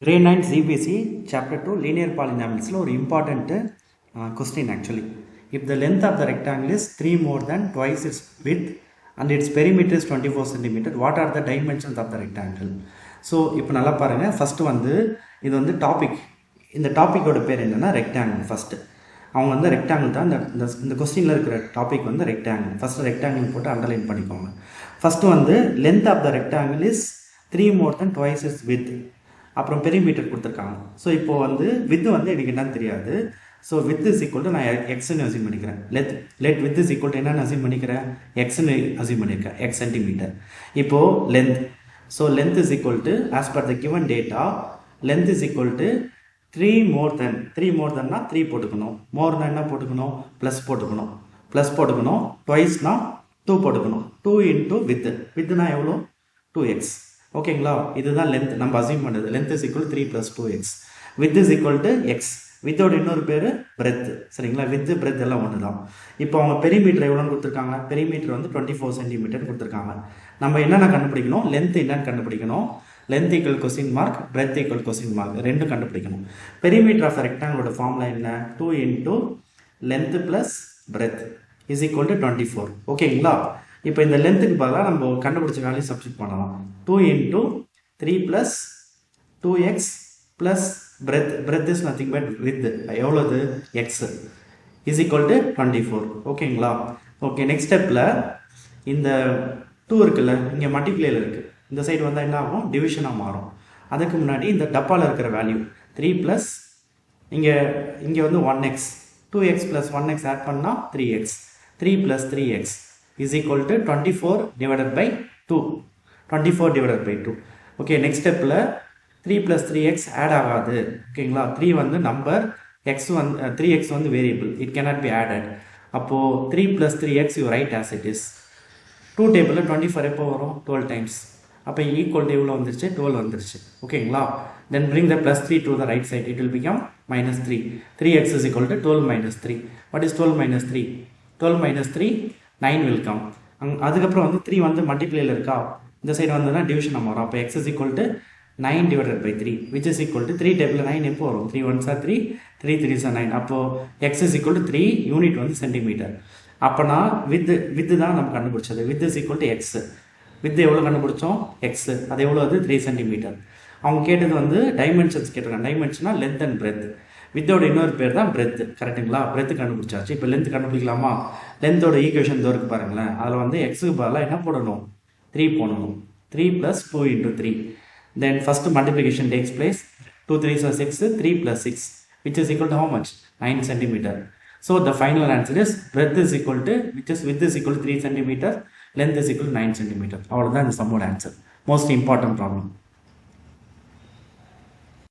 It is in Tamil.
Grade 9 CBSE Chapter 2 Linear Polynomials ஒரு important question actually. If the length of the rectangle is 3 more than twice its width and its perimeter is 24 cm, what are the dimensions of the rectangle? So இப்போ நல்லா பாருங்க. ஃபர்ஸ்ட் வந்து இது வந்து டாபிக். இந்த டாபிக்கோட பேர் என்னன்னா ரெக்டாங்கிள். ஃபர்ஸ்ட் அவங்க வந்து ரெக்டாங்கிள் தான் இந்த கொஸ்டினில் இருக்கிற டாபிக் வந்து ரெக்டாங்கிள். ஃபர்ஸ்ட் ரெக்டாங்கிள் போட்டு அண்டர்லைன் பண்ணிக்கோங்க. ஃபர்ஸ்ட் வந்து length of the rectangle is 3 more than twice its width. அப்புறம் பெரிமீட்டர் கொடுத்துருக்காங்க. ஸோ இப்போது வந்து வித்து வந்து எனக்கு என்னன்னு தெரியாது. So width is equal to நான் எக்ஸ்ன்னு அசியூம் பண்ணிக்கிறேன். Let width is equal to என்னென்னு அசியூம் பண்ணிக்கிறேன், எக்ஸ்ன்னு அசியூம் பண்ணியிருக்கேன், எக்ஸ் சென்டிமீட்டர். இப்போது length, so length is equal to as per the given data length is equal to 3 more than 3 போட்டுக்கணும். மோர்னா என்ன போட்டுக்கணும், ப்ளஸ் போட்டுக்கணும். ட்வைஸ்னா 2 போட்டுக்கணும். 2 இன்ட்டு வித்துனா எவ்வளோ, 2x. ஓகேங்களா, இதுதான் லென்த் நம்ம அசியூம் பண்ணுறது. Length is equal 3 + 2x. Width is equal to x. வித்தோட இன்னொரு பேர் பிரெத். சரிங்களா, வித் பிரெத் எல்லாம் ஒன்று தான். இப்போ அவங்க பெரிமீட்டர் எவ்வளோன்னு கொடுத்துருக்காங்க, பெரிமீட்டர் வந்து 24 சென்டிமீட்டர் கொடுத்துருக்காங்க. நம்ம என்னென்ன கண்டுபிடிக்கணும், லென்த் என்னன்னு கண்டுபிடிக்கணும். Length equal question mark, breadth equal question mark, ரெண்டும் கண்டுபிடிக்கணும். பெரிமீட்டர் ஆஃப் ரெக்டாங்கிளோட ஃபார்முலா என்ன, 2 into length plus breadth is equal to 24. ஓகேங்களா, இப்போ இந்த லென்த்துக்கு பதிலாக நம்ம கண்டுபிடிச்ச வேல்யூ சப்ஸ்டிட் பண்ணலாம். 2 into 3 + 2x plus breadth is nothing but width எவ்வளோது, எக்ஸ் இஸ் ஈக்குவல் டு 24. ஓகேங்களா. ஓகே, நெக்ஸ்ட் ஸ்டெப்பில் இந்த 2 இருக்குல்ல, இங்கே மல்டிப்ளேயில் இருக்குது. இந்த சைடு வந்தால் என்ன ஆகும், டிவிஷனாக மாறும். அதுக்கு முன்னாடி இந்த டப்பாவில் இருக்கிற வேல்யூ 3 ப்ளஸ் இங்கே வந்து 1x, 2x + 1x ஆட் பண்ணால் 3x, 3 + 3x is equal to 24 divided by 2. 24 divided by 2. Okay, next ஸ்டெப்பில் 3 + 3x ஆட் ஆகாது. ஓகேங்களா, 3 வந்து நம்பர், எக்ஸ் வந்து 3x வந்து variable, it cannot be added. அப்போது 3 + 3x you right as it is. 2 டேபிளில் 24 எப்போ வரும், 12 டைம்ஸ். அப்போ ஈக்குவல் எவ்வளோ வந்துருச்சு, 12 வந்துருச்சு. ஓகேங்களா, தென் bring the +3 to the right side, it will become -3. 3x is equal to 12 - 3. What is 12 - 3? 12 - 3 9 will come. அதுக்கப்புறம் வந்து 3 வந்து மல்டிப்ளேயில் இருக்கா, இந்த சைடு வந்ததுன்னா டிவிஷன் நம்ம வரும். அப்போ X is equal to 9 divided by 3 which is equal to 3 table 9 எப்போ வரும், 3 1s are 3, 3 3s are 9. அப்போது X is equal to 3, unit வந்து சென்டிமீட்டர். அப்போனா வித்து தான் நம்ம கண்டுபிடிச்சது. With is equal to X. With எவ்வளோ கண்டுபிடிச்சோம், எக்ஸ், அது எவ்வளோ, அது 3 சென்டிமீட்டர். அவங்க கேட்டது வந்து டைமென்ஷன்ஸ் கேட்டிருக்காங்க. டைமென்ஷனா லென்த் அண்ட் பிரெத். வித்தோட இன்னொரு பேர் தான் பிரெத். கரெக்டுங்களா, பிரெத் கண்டுபிடிச்சாச்சு. இப்போ லென்த் கண்டுபிடிக்கலாமா. லென்த்தோட ஈக்குவேஷன் இருக்கு பாருங்களேன். அதில் வந்து எக்ஸுக்கு பதிலாக என்ன போடணும், 3 போடணும். 3 + 2 × 3. தென் first multiplication takes place. 2 3s are 6, 3 + 6 which is equal to how much, 9 centimeter. So the final answer is breadth is equal to, which is width is equal to 3 centimeter, length is equal to 9 centimeter. அவ்வளோதான் இந்த சம்மோட ஆன்சர். Most important problem.